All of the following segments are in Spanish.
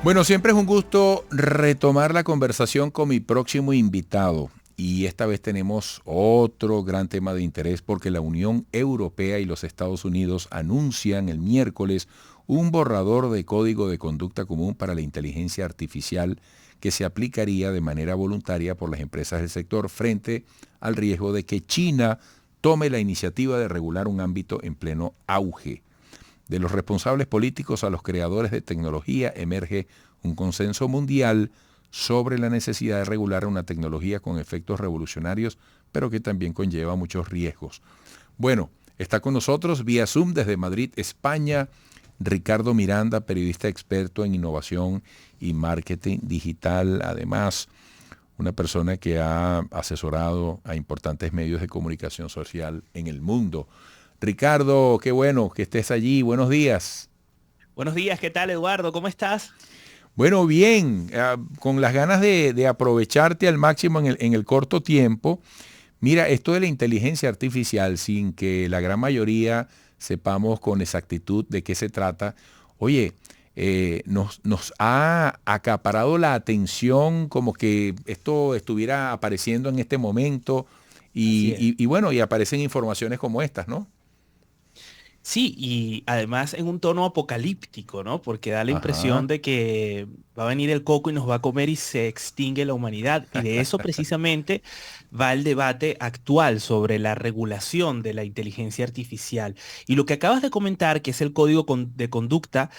Bueno, siempre es un gusto retomar la conversación con mi próximo invitado. Y esta vez tenemos otro gran tema de interés porque la Unión Europea y los Estados Unidos anuncian el miércoles un borrador de código de conducta común para la inteligencia artificial que se aplicaría de manera voluntaria por las empresas del sector frente al riesgo de que China tome la iniciativa de regular un ámbito en pleno auge. De los responsables políticos a los creadores de tecnología emerge un consenso mundial sobre la necesidad de regular una tecnología con efectos revolucionarios, pero que también conlleva muchos riesgos. Bueno, está con nosotros vía Zoom desde Madrid, España, Ricardo Miranda, periodista experto en innovación y marketing digital, además una persona que ha asesorado a importantes medios de comunicación social en el mundo. Ricardo, qué bueno que estés allí. Buenos días. Buenos días, ¿qué tal, Eduardo? ¿Cómo estás? Bueno, bien, con las ganas de aprovecharte al máximo en el corto tiempo. Mira, esto de la inteligencia artificial, sin que la gran mayoría sepamos con exactitud de qué se trata, oye, nos ha acaparado la atención como que esto estuviera apareciendo en este momento Así es. y bueno, y aparecen informaciones como estas, ¿no? Sí, y además en un tono apocalíptico, ¿no? Porque da la Ajá. impresión de que va a venir el coco y nos va a comer y se extingue la humanidad. Y de eso precisamente va el debate actual sobre la regulación de la inteligencia artificial. Y lo que acabas de comentar, que es el código de conducta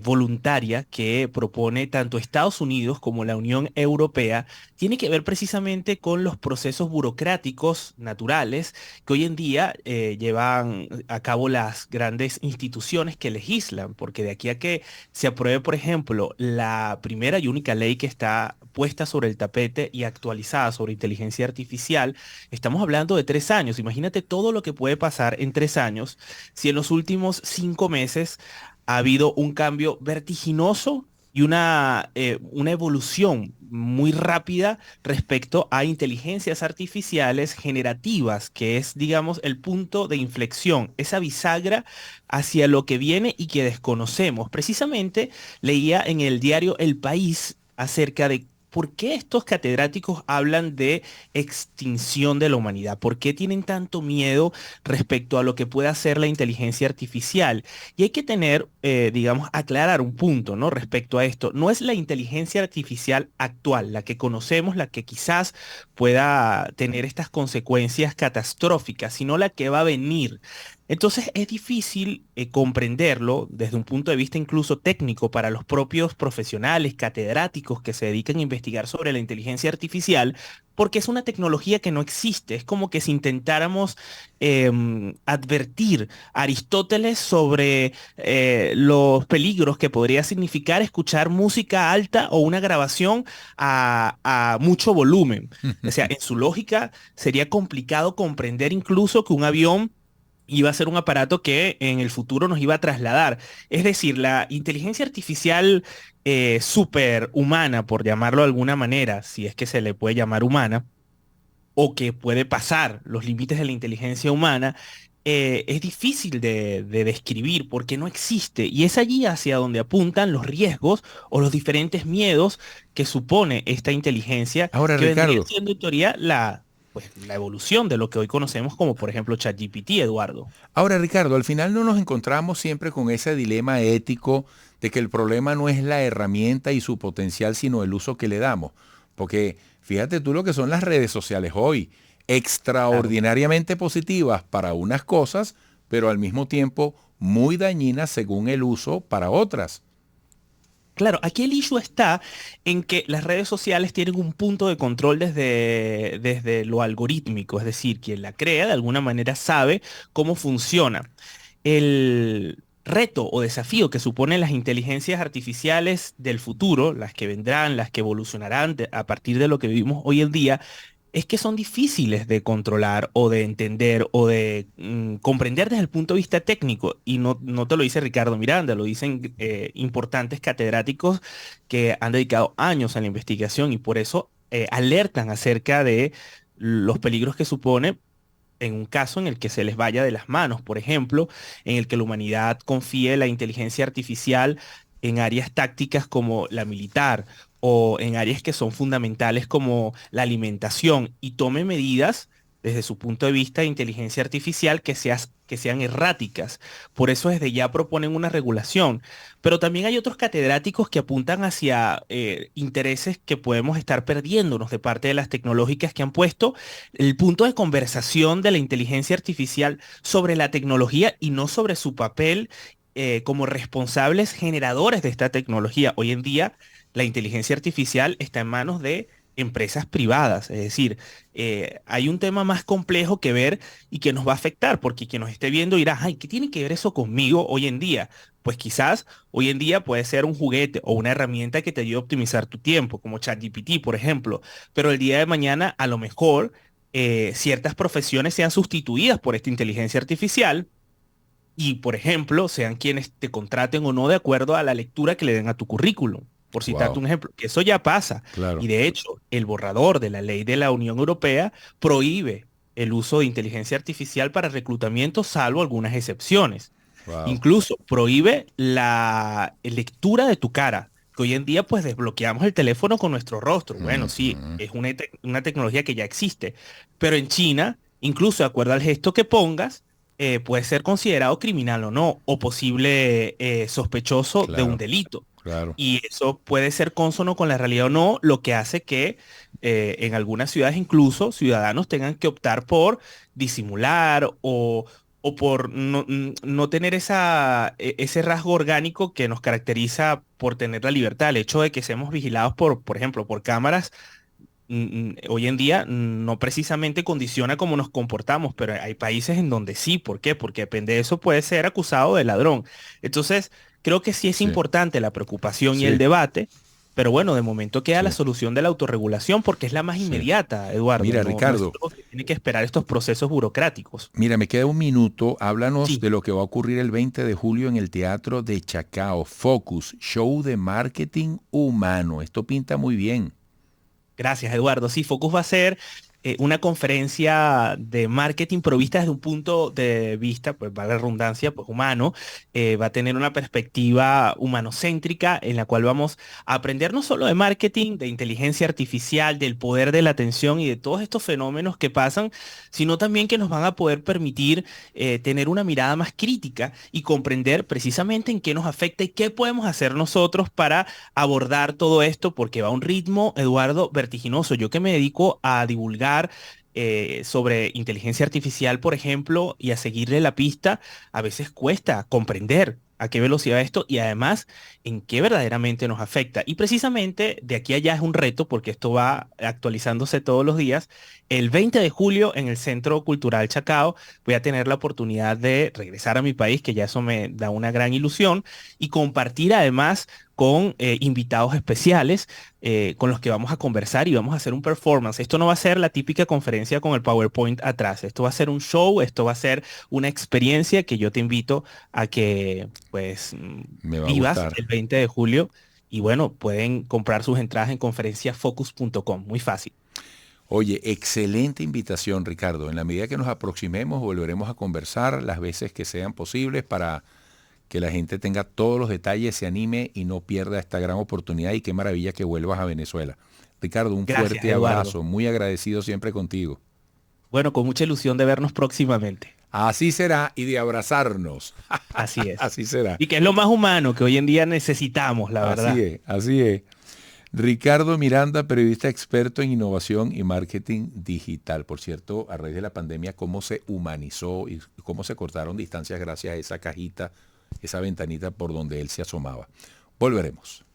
voluntaria que propone tanto Estados Unidos como la Unión Europea, tiene que ver precisamente con los procesos burocráticos naturales que hoy en día llevan a cabo las grandes instituciones que legislan, porque de aquí a que se apruebe, por ejemplo, la primera y única ley que está puesta sobre el tapete y actualizada sobre inteligencia artificial, estamos hablando de 3 años. Imagínate todo lo que puede pasar en 3 años si en los últimos 5 meses ha habido un cambio vertiginoso y una evolución muy rápida respecto a inteligencias artificiales generativas, que es, digamos, el punto de inflexión, esa bisagra hacia lo que viene y que desconocemos. Precisamente leía en el diario El País acerca de por qué estos catedráticos hablan de extinción de la humanidad, por qué tienen tanto miedo respecto a lo que puede hacer la inteligencia artificial. Y hay que tener, digamos, aclarar un punto, ¿no? Respecto a esto. No es la inteligencia artificial actual, la que conocemos, la que quizás pueda tener estas consecuencias catastróficas, sino la que va a venir. Entonces es difícil comprenderlo desde un punto de vista incluso técnico para los propios profesionales, catedráticos que se dedican a investigar sobre la inteligencia artificial, porque es una tecnología que no existe. Es como que si intentáramos advertir a Aristóteles sobre los peligros que podría significar escuchar música alta o una grabación a mucho volumen. O sea, en su lógica sería complicado comprender incluso que un avión iba a ser un aparato que en el futuro nos iba a trasladar. Es decir, la inteligencia artificial superhumana, por llamarlo de alguna manera, si es que se le puede llamar humana, o que puede pasar los límites de la inteligencia humana, es difícil de describir porque no existe. Y es allí hacia donde apuntan los riesgos o los diferentes miedos que supone esta inteligencia, Ahora, que vendría Ricardo, siendo en teoría la evolución de lo que hoy conocemos como, por ejemplo, ChatGPT, Eduardo. al final no nos encontramos siempre con ese dilema ético de que el problema no es la herramienta y su potencial, sino el uso que le damos. Porque fíjate tú lo que son las redes sociales hoy, Claro. extraordinariamente positivas para unas cosas, pero al mismo tiempo muy dañinas según el uso para otras. Claro, aquí el issue está en que las redes sociales tienen un punto de control desde lo algorítmico, es decir, quien la crea de alguna manera sabe cómo funciona. El reto o desafío que suponen las inteligencias artificiales del futuro, las que vendrán, las que evolucionarán a partir de lo que vivimos hoy en día, es que son difíciles de controlar o de entender o de comprender desde el punto de vista técnico. Y no te lo dice Ricardo Miranda, lo dicen importantes catedráticos que han dedicado años a la investigación y por eso alertan acerca de los peligros que supone en un caso en el que se les vaya de las manos, por ejemplo, en el que la humanidad confíe la inteligencia artificial en áreas tácticas como la militar o en áreas que son fundamentales como la alimentación y tome medidas desde su punto de vista de inteligencia artificial que sean erráticas. Por eso desde ya proponen una regulación. Pero también hay otros catedráticos que apuntan hacia intereses que podemos estar perdiéndonos de parte de las tecnológicas que han puesto el punto de conversación de la inteligencia artificial sobre la tecnología y no sobre su papel como responsables generadores de esta tecnología. Hoy en día, la inteligencia artificial está en manos de empresas privadas, es decir, hay un tema más complejo que ver y que nos va a afectar, porque quien nos esté viendo dirá, ay, ¿qué tiene que ver eso conmigo hoy en día? Pues quizás hoy en día puede ser un juguete o una herramienta que te ayude a optimizar tu tiempo, como ChatGPT, por ejemplo, pero el día de mañana a lo mejor ciertas profesiones sean sustituidas por esta inteligencia artificial y, por ejemplo, sean quienes te contraten o no de acuerdo a la lectura que le den a tu currículum. Por citarte Wow, un ejemplo, que eso ya pasa. Y claro. de hecho, el borrador de la ley de la Unión Europea prohíbe el uso de inteligencia artificial para reclutamiento, salvo algunas excepciones. Wow. Incluso prohíbe la lectura de tu cara, que hoy en día pues desbloqueamos el teléfono con nuestro rostro. Bueno, sí, Ujú. es una tecnología que ya existe, pero en China, incluso de acuerdo al gesto que pongas, puede ser considerado criminal o no, o posible sospechoso de un Claro, delito. claro. Y eso puede ser cónsono con la realidad o no, lo que hace que en algunas ciudades incluso ciudadanos tengan que optar por disimular o por no tener ese rasgo orgánico que nos caracteriza por tener la libertad. El hecho de que seamos vigilados por ejemplo, por cámaras hoy en día no precisamente condiciona cómo nos comportamos, pero hay países en donde sí. ¿Por qué? Porque depende de eso puede ser acusado de ladrón. Entonces, creo que sí es Sí, importante la preocupación y el sí, debate, pero bueno, de momento queda la sí, solución de la autorregulación porque es la más sí. inmediata, Eduardo. Mira, No es Ricardo, algo que tiene que esperar estos procesos burocráticos. mira, me queda un minuto. Háblanos Sí. de lo que va a ocurrir el 20 de julio en el Teatro de Chacao. Focus, show de marketing humano. Esto pinta muy bien. Gracias, Eduardo. Sí, Focus va a ser una conferencia de marketing provista desde un punto de vista, pues vale la redundancia, pues humano. Va a tener una perspectiva humanocéntrica en la cual vamos a aprender no solo de marketing, de inteligencia artificial, del poder de la atención y de todos estos fenómenos que pasan, sino también que nos van a poder permitir tener una mirada más crítica y comprender precisamente en qué nos afecta y qué podemos hacer nosotros para abordar todo esto porque va a un ritmo, Eduardo, vertiginoso. Yo que me dedico a divulgar sobre inteligencia artificial, por ejemplo, y a seguirle la pista, a veces cuesta comprender a qué velocidad va esto y además en qué verdaderamente nos afecta. Y precisamente de aquí a allá es un reto porque esto va actualizándose todos los días. El 20 de julio en el Centro Cultural Chacao voy a tener la oportunidad de regresar a mi país, que ya eso me da una gran ilusión, y compartir además con invitados especiales con los que vamos a conversar y vamos a hacer un performance. Esto no va a ser la típica conferencia con el PowerPoint atrás. Esto va a ser un show, esto va a ser una experiencia que yo te invito a que pues Me va a vivas gustar. el 20 de julio. Y bueno, pueden comprar sus entradas en conferenciafocus.com. Muy fácil. Oye, excelente invitación, Ricardo. En la medida que nos aproximemos, volveremos a conversar las veces que sean posibles para que la gente tenga todos los detalles, se anime y no pierda esta gran oportunidad y qué maravilla que vuelvas a Venezuela. Ricardo, un Gracias, fuerte Eduardo. abrazo, muy agradecido siempre contigo. Bueno, con mucha ilusión de vernos próximamente. Así será y de abrazarnos. Así es. Así será. Y que es lo más humano que hoy en día necesitamos, la Así verdad. es, así es. Ricardo Miranda, periodista experto en innovación y marketing digital. Por cierto, a raíz de la pandemia, cómo se humanizó y cómo se cortaron distancias gracias a esa cajita, esa ventanita por donde él se asomaba. Volveremos.